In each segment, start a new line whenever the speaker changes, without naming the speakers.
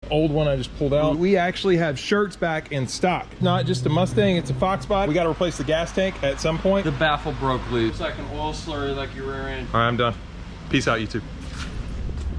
old one I just pulled out. We actually have shirts back in stock. Not just a Mustang, it's a Foxbody. We got to replace the gas tank at some point.
The baffle broke loose. It's like an oil slurry, like your rear end.
All right, I'm done. Peace out, YouTube.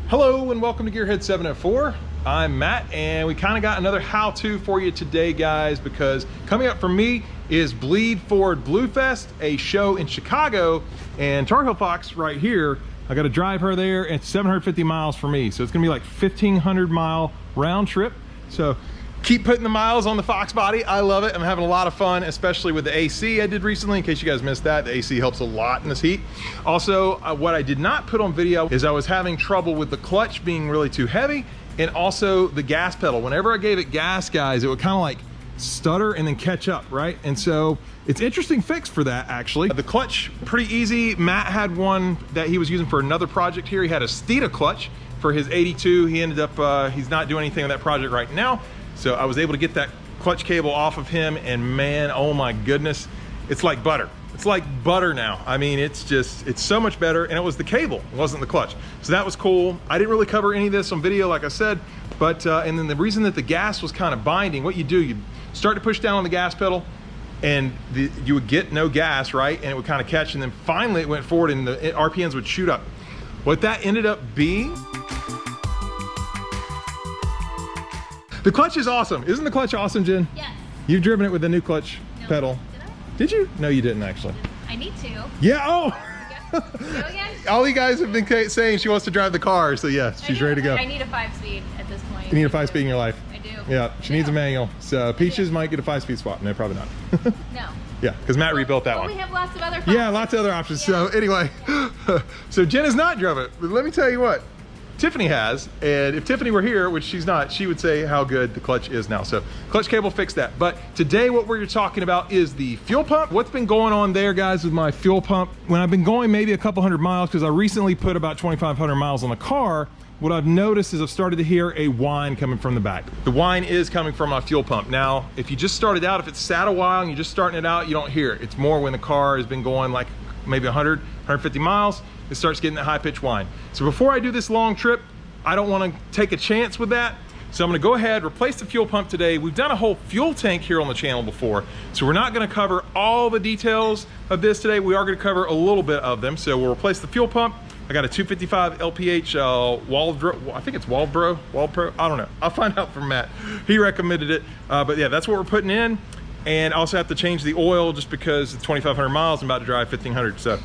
Hello and welcome to Gearhead 704. I'm Matt, and we kind of got another how-to for you today, guys, because coming up for me is Bleed Forward Blue Fest, a show in Chicago, and TarHeelFox right here. I got to drive her there. It's 750 miles for me, so it's gonna be like 1,500 mile round trip. So keep putting the miles on the Foxbody. I love it. I'm having a lot of fun, especially with the AC I did recently. In case you guys missed that, the AC helps a lot in this heat. Also, what I did not put on video is I was having trouble with the clutch being really too heavy, and also the gas pedal. Whenever I gave it gas, guys, it would kind of like stutter and then catch up, right? And so it's an interesting fix for that, actually. The clutch, pretty easy. Matt had one that he was using for another project here. He had a Steeda clutch for his 82. He ended up, he's not doing anything on that project right now. So I was able to get that clutch cable off of him, and man, oh my goodness, it's like butter. It's like butter now. I mean, it's so much better, and it was the cable, it wasn't the clutch. So that was cool. I didn't really cover any of this on video, like I said, but, and then the reason that the gas was kind of binding, what you do, you start to push down on the gas pedal, and you would get no gas, right? And it would kind of catch, and then finally it went forward and the RPMs would shoot up. What that ended up being, the clutch is awesome. Isn't the clutch awesome, Jen?
Yes.
You've driven it with the new clutch pedal.
Did I?
Did you? No, you didn't actually.
I need to.
Yeah, oh!
Go again?
All you guys have been saying she wants to drive the car, so yes, she's ready to go.
I need a 5-speed at this point.
You need a 5-speed in your life.
I do.
Yeah, she needs a manual. So Peaches might get a 5-speed swap. No, probably not.
No.
Yeah, because Matt rebuilt that one.
We have lots of other options.
Yeah, lots of other options. Yeah. So anyway, so Jen has not driven it, but let me tell you what, Tiffany has, and if Tiffany were here, which she's not, she would say how good the clutch is now. So clutch cable fixed that. But today what we're talking about is the fuel pump. What's been going on there, guys, with my fuel pump? When I've been going maybe a couple hundred miles, because I recently put about 2,500 miles on the car, what I've noticed is I've started to hear a whine coming from the back. The whine is coming from my fuel pump. Now, if you just started out, if it's sat a while and you're just starting it out, you don't hear it. It's more when the car has been going like maybe 100, 150 miles, it starts getting that high-pitched whine. So before I do this long trip, I don't want to take a chance with that. So I'm going to go ahead, replace the fuel pump today. We've done a whole fuel tank here on the channel before, so we're not going to cover all the details of this today. We are going to cover a little bit of them. So we'll replace the fuel pump. I got a 255 Lph Waldbro, I think it's Waldbro, I don't know. I'll find out from Matt. He recommended it, but yeah, that's what we're putting in. And I also have to change the oil just because it's 2,500 miles. I'm about to drive 1,500. So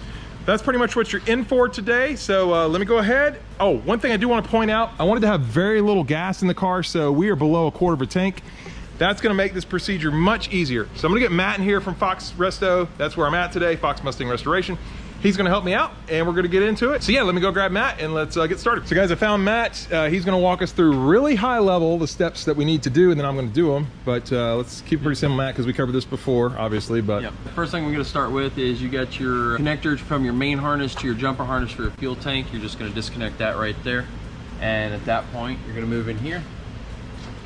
that's pretty much what you're in for today. So let me go ahead. Oh, one thing I do want to point out, I wanted to have very little gas in the car, so we are below a quarter of a tank. That's gonna make this procedure much easier. So I'm gonna get Matt in here from Fox Resto. That's where I'm at today, Fox Mustang Restoration. He's gonna help me out, and we're gonna get into it. So yeah, let me go grab Matt and let's get started. So guys, I found Matt. He's gonna walk us through really high level the steps that we need to do, and then I'm gonna do them. But let's keep it pretty simple, Matt, because we covered this before, obviously. But
yep. The first thing we're gonna start with is you got your connectors from your main harness to your jumper harness for your fuel tank. You're just gonna disconnect that right there. And at that point, you're gonna move in here.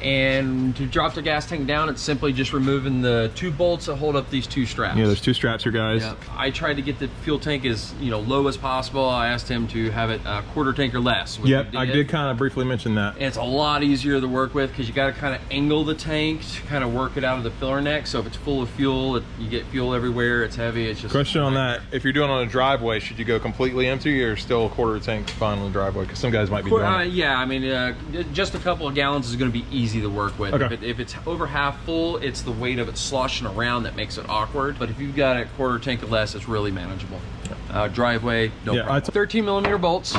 And to drop the gas tank down, it's simply just removing the 2 bolts that hold up these 2 straps.
Yeah, there's 2 straps here, guys.
Yep. I tried to get the fuel tank as low as possible. I asked him to have it a quarter tank or less.
Yep, I did kind of briefly mention that.
And it's a lot easier to work with because you got to kind of angle the tank to kind of work it out of the filler neck. So if it's full of fuel, you get fuel everywhere. It's heavy. It's just
question on that: if you're doing it on a driveway, should you go completely empty or still a quarter of a tank fine on the driveway? Because some guys might be doing it.
Yeah, I mean, just a couple of gallons is going to be easy to work with.
Okay.
If it's over half full, it's the weight of it sloshing around that makes it awkward. But if you've got a quarter tank or less, it's really manageable. Driveway, no problem. 13 millimeter bolts,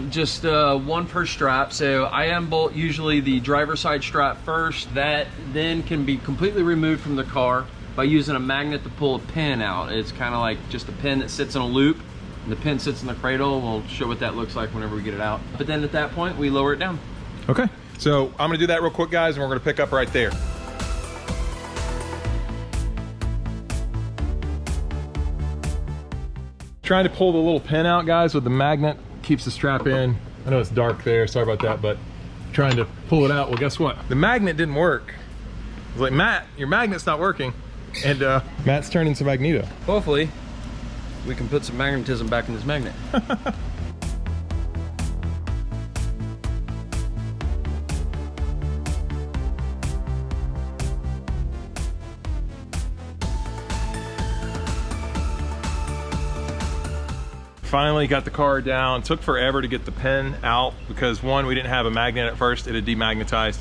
just 1 per strap. So I unbolt usually the driver's side strap first. That then can be completely removed from the car by using a magnet to pull a pin out. It's kind of like just a pin that sits in a loop. And the pin sits in the cradle. We'll show what that looks like whenever we get it out. But then at that point, we lower it down.
Okay. So I'm gonna do that real quick, guys, and we're gonna pick up right there. Trying to pull the little pin out, guys, with the magnet, keeps the strap in. I know it's dark there, sorry about that, but trying to pull it out. Well, guess what? The magnet didn't work. I was like, Matt, your magnet's not working. And Matt's turned into Magneto.
Hopefully, we can put some magnetism back in this magnet.
finally got the car down. It took forever to get the pin out because one, we didn't have a magnet at first. It had demagnetized.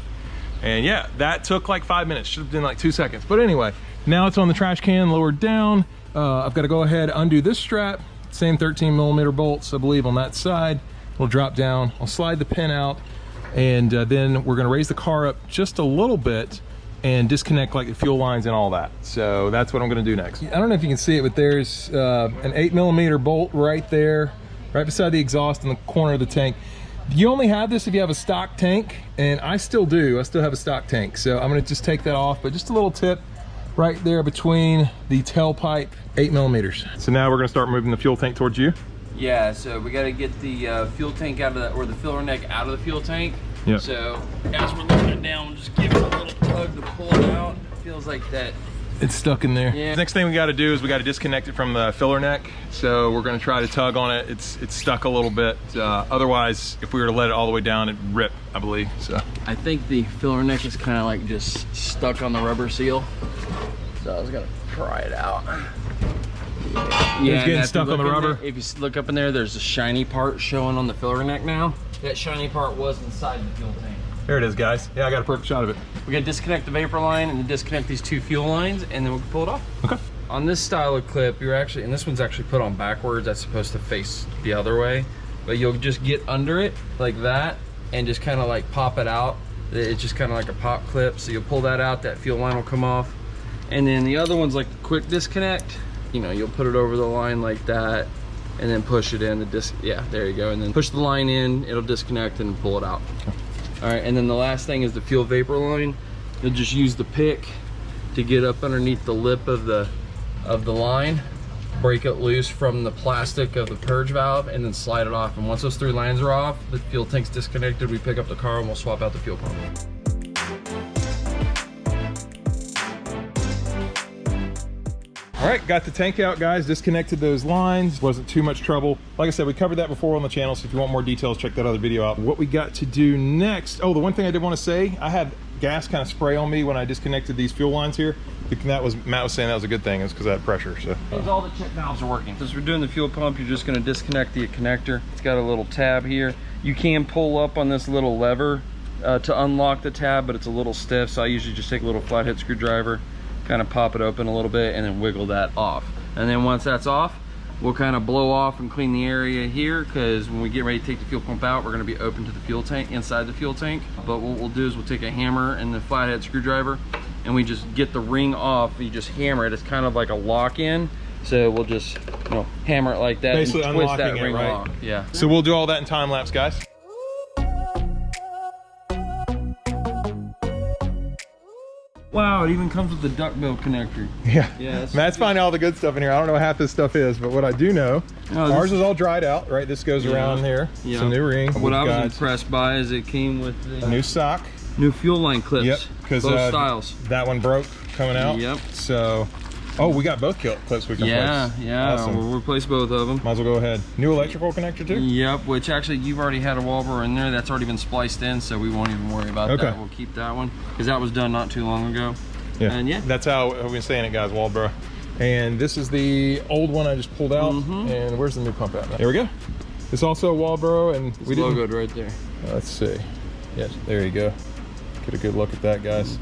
And yeah, that took like 5 minutes. Should have been like 2 seconds. But anyway, now it's on the trash can, lowered down. I've got to go ahead, undo this strap. Same 13mm bolts, I believe, on that side. We'll drop down. I'll slide the pin out. And then we're going to raise the car up just a little bit and disconnect like the fuel lines and all that. So that's what I'm going to do next. I don't know if you can see it, but there's an 8mm bolt right there, right beside the exhaust in the corner of the tank. You only have this if you have a stock tank, and I still do. I still have a stock tank. So I'm going to just take that off, but just a little tip right there between the tailpipe, 8mm. So now we're going to start moving the fuel tank towards you.
Yeah, so we got to get the fuel tank out of the, or the filler neck out of the fuel tank.
Yeah.
So as we're looking it down, we'll just give it a little tug to pull it out. It feels like that.
It's stuck in there.
Yeah.
Next thing we got to do is we got to disconnect it from the filler neck. So we're going to try to tug on it. It's stuck a little bit. Otherwise, if we were to let it all the way down, it'd rip, I believe. So
I think the filler neck is kind of like just stuck on the rubber seal. So I was gonna pry it out. Yeah,
it's getting stuck on the rubber.
There, if you look up in there, there's a shiny part showing on the filler neck now. That shiny part was inside the fuel tank.
There it is, guys. Yeah, I got a perfect shot of it.
We gotta disconnect the vapor line and then disconnect these two fuel lines, and then we can pull it off.
Okay.
On this style of clip, you're actually, and this one's actually put on backwards. That's supposed to face the other way, but you'll just get under it like that and just kind of like pop it out. It's just kind of like a pop clip. So you'll pull that out, that fuel line will come off. And then the other one's like the quick disconnect. You know, you'll put it over the line like that and then push it in the disc. Yeah, there you go. And then push the line in, it'll disconnect and pull it out. All right, and then the last thing is the fuel vapor line. You'll just use the pick to get up underneath the lip of the line, break it loose from the plastic of the purge valve, and then slide it off. And once those three lines are off, the fuel tank's disconnected, we pick up the car and we'll swap out the fuel pump.
All right, got the tank out, guys. Disconnected those lines. Wasn't too much trouble. Like I said, we covered that before on the channel, so if you want more details, check that other video out. What we got to do next, oh, the one thing I did want to say, I had gas kind of spray on me when I disconnected these fuel lines here. That was, Matt was saying that was a good thing. It's because I had pressure, so.
Means all the check valves are working. As we're doing the fuel pump, you're just gonna disconnect the connector. It's got a little tab here. You can pull up on this little lever to unlock the tab, but it's a little stiff, so I usually just take a little flathead screwdriver, kind of pop it open a little bit, and then wiggle that off. And then once that's off, we'll kind of blow off and clean the area here, because when we get ready to take the fuel pump out, we're going to be open to the fuel tank, inside the fuel tank. But what we'll do is we'll take a hammer and the flathead screwdriver, and we just get the ring off. You just hammer it. It's kind of like a lock-in. So we'll just, you know, hammer it like that.
Basically
and twist
unlocking
that ring
it, right?
lock. Yeah.
So we'll do all that in time lapse, guys.
Wow, it even comes with the duckbill connector.
Yeah,
Yeah,
Matt's finding all the good stuff in here. I don't know what half this stuff is, but what I do know, ours is all dried out, right? This goes around here.
Yeah.
It's a new ring.
What I was impressed by is it came with the
new sock.
New fuel line clips.
Yep, because
both styles.
That one broke coming out.
Yep.
So, oh, we got both clips we can replace.
Yeah,
Awesome.
we'll replace both of them.
Might as well go ahead. New electrical connector too?
Yep, which actually you've already had a Waldbro in there. That's already been spliced in, so we won't even worry about that. We'll keep that one, because that was done not too long ago.
Yeah,
and yeah,
that's how we've been saying it, guys. Waldbro. And this is the old one I just pulled out. And where's the new pump at? There we go. It's also a Waldbro, and
we did logoed right there.
Let's see. Yes, there you go. Get a good look at that, guys.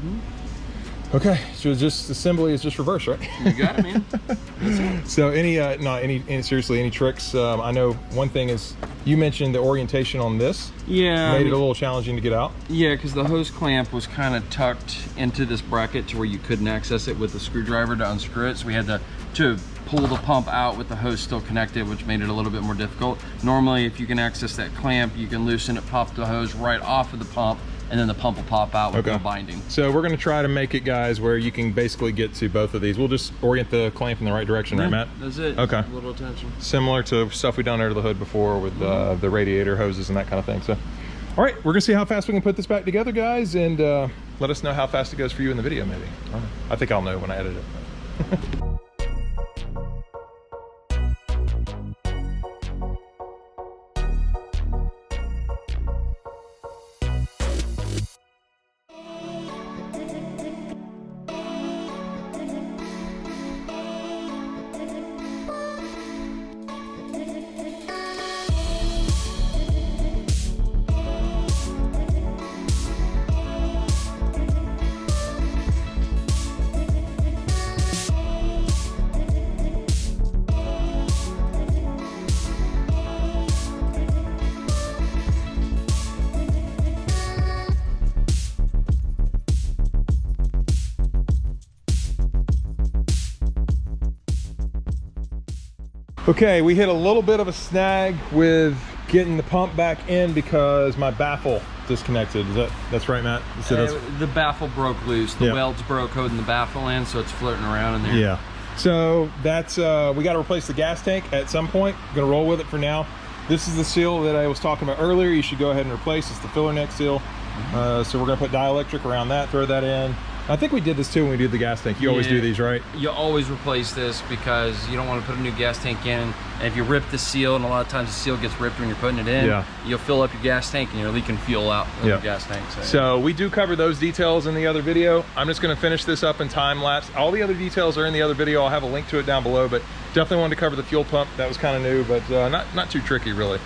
Okay, so just assembly is just reverse, right?
You got it, man.
So seriously, any tricks? I know one thing is you mentioned the orientation on this.
Yeah,
made it a little challenging to get out.
Yeah, because the hose clamp was kind of tucked into this bracket to where you couldn't access it with the screwdriver to unscrew it. So we had to pull the pump out with the hose still connected, which made it a little bit more difficult. Normally, if you can access that clamp, you can loosen it, pop the hose right off of the pump, and then the pump will pop out with no binding.
So we're going to try to make it, guys, where you can basically get to both of these. We'll just orient the clamp in the right direction, right, Matt?
That's it.
Okay.
A little attention.
Similar to stuff we've done under the hood before with the radiator hoses and that kind of thing. So, all right, we're going to see how fast we can put this back together, guys, and let us know how fast it goes for you in the video, maybe. I think I'll know when I edit it. Okay, we hit a little bit of a snag with getting the pump back in because my baffle disconnected. That's right, Matt? So
the baffle broke loose. The welds broke holding the baffle in, so it's floating around in there.
Yeah. So that's we got to replace the gas tank at some point. Gonna roll with it for now. This is the seal that I was talking about earlier. You should go ahead and replace. It's the filler neck seal. So we're gonna put dielectric around that, throw that in. I think we did this too when we did the gas tank. You always do these, right? You
always replace this because you don't want to put a new gas tank in. And if you rip the seal, and a lot of times the seal gets ripped when you're putting it in, you'll fill up your gas tank and you're leaking fuel out of your gas tank.
So we do cover those details in the other video. I'm just gonna finish this up in time lapse. All the other details are in the other video. I'll have a link to it down below, but definitely wanted to cover the fuel pump. That was kind of new, but not too tricky really.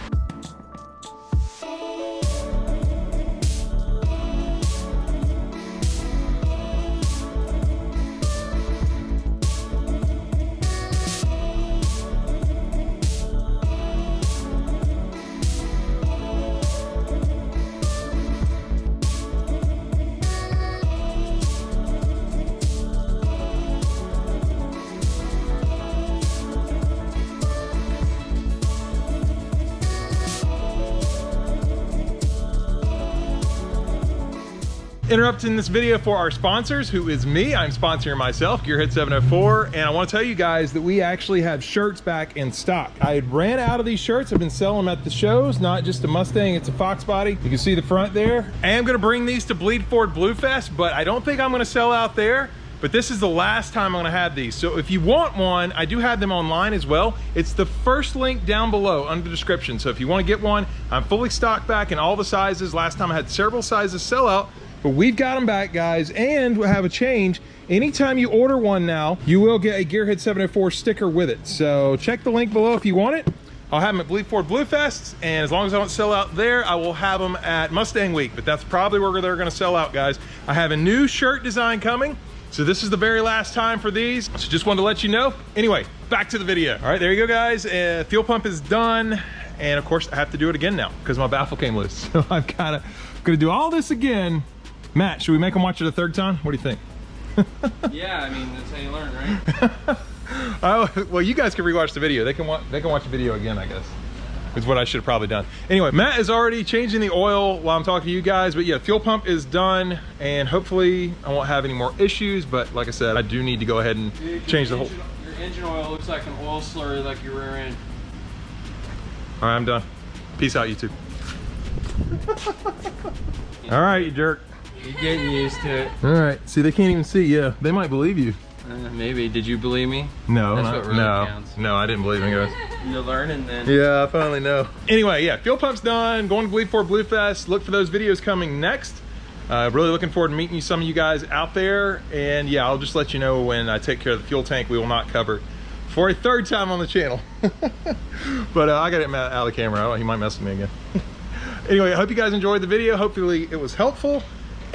Interrupting this video for our sponsors, who is me. I'm sponsoring myself, Gearhead 704, and I want to tell you guys that we actually have shirts back in stock. I had ran out of these shirts. I've been selling them at the shows, not just a Mustang, it's a Foxbody. You can see the front there. I am going to bring these to Bleed Forward Blue Fest, but I don't think I'm going to sell out there. But this is the last time I'm going to have these. So if you want one, I do have them online as well. It's the first link down below under the description. So if you want to get one, I'm fully stocked back in all the sizes. Last time I had several sizes sell out. But we've got them back, guys, and we'll have a change. Anytime you order one now, you will get a Gearhead 704 sticker with it. So check the link below if you want it. I'll have them at Bleed Forward Blue Fest, and as long as I don't sell out there, I will have them at Mustang Week, but that's probably where they're gonna sell out, guys. I have a new shirt design coming, so this is the very last time for these. So just wanted to let you know. Anyway, back to the video. All right, there you go, guys. Fuel pump is done, and of course, I have to do it again now because my baffle came loose. So I'm gonna do all this again. Matt, should we make them watch it a third time? What do you think?
Yeah, I mean, that's how you learn, right?
Oh, well, you guys can rewatch the video. They can watch the video again, I guess. Is what I should have probably done. Anyway, Matt is already changing the oil while I'm talking to you guys, but yeah, fuel pump is done, and hopefully I won't have any more issues, but like I said, I do need to go ahead and change the whole...
Your engine oil looks like an oil slurry like your rear end.
All right, I'm done. Peace out, YouTube. All right, you jerk.
You're getting used to it.
All right. See, they can't even see. Yeah, they might believe you.
Maybe. Did you believe me?
No.
That's what really counts.
No, I didn't believe in guys.
You're learning then.
Yeah, I finally know. Anyway, yeah, fuel pump's done. Going to Bleed Forward Blue Fest. Look for those videos coming next. Really looking forward to meeting some of you guys out there. And yeah, I'll just let you know when I take care of the fuel tank. We will not cover for a third time on the channel. But I got it out of the camera. He might mess with me again. Anyway, I hope you guys enjoyed the video. Hopefully it was helpful.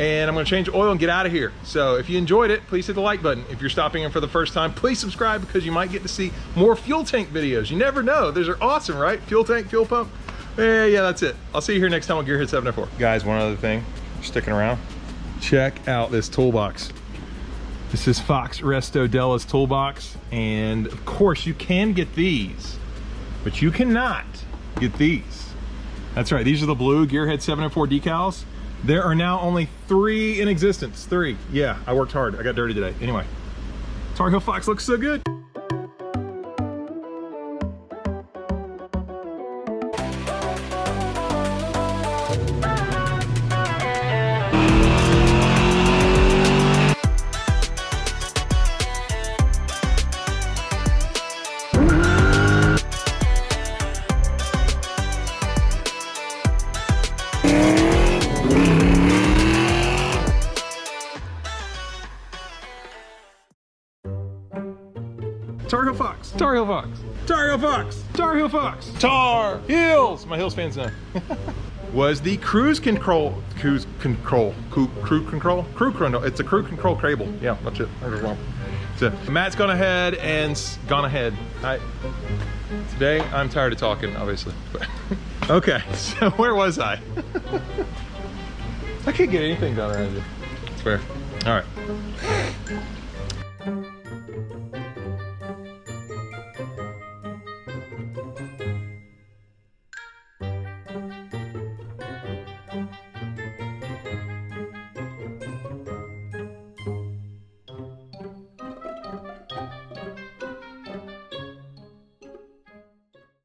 And I'm gonna change oil and get out of here. So if you enjoyed it, please hit the like button. If you're stopping in for the first time, please subscribe because you might get to see more fuel tank videos. You never know, those are awesome, right? Fuel tank, fuel pump. Yeah, that's it. I'll see you here next time on Gearhead 704. Guys, one other thing, sticking around. Check out this toolbox. This is Fox Resto Della's toolbox. And of course you can get these, but you cannot get these. That's right, these are the blue Gearhead 704 decals. There are now only 3 in existence. 3. Yeah, I worked hard. I got dirty today. Anyway, TarHeelFox looks so good. TarHeelFox, TarHeelFox, TarHeelFox, TarHeelFox, Tar Heels. My Heels fans know. Was the cruise control. It's a crew control cable. Yeah, that's it. I was wrong. So Matt's gone ahead and gone ahead. Today I'm tired of talking, obviously. But okay, so where was I? I can't get anything done around here. It's fair. All right.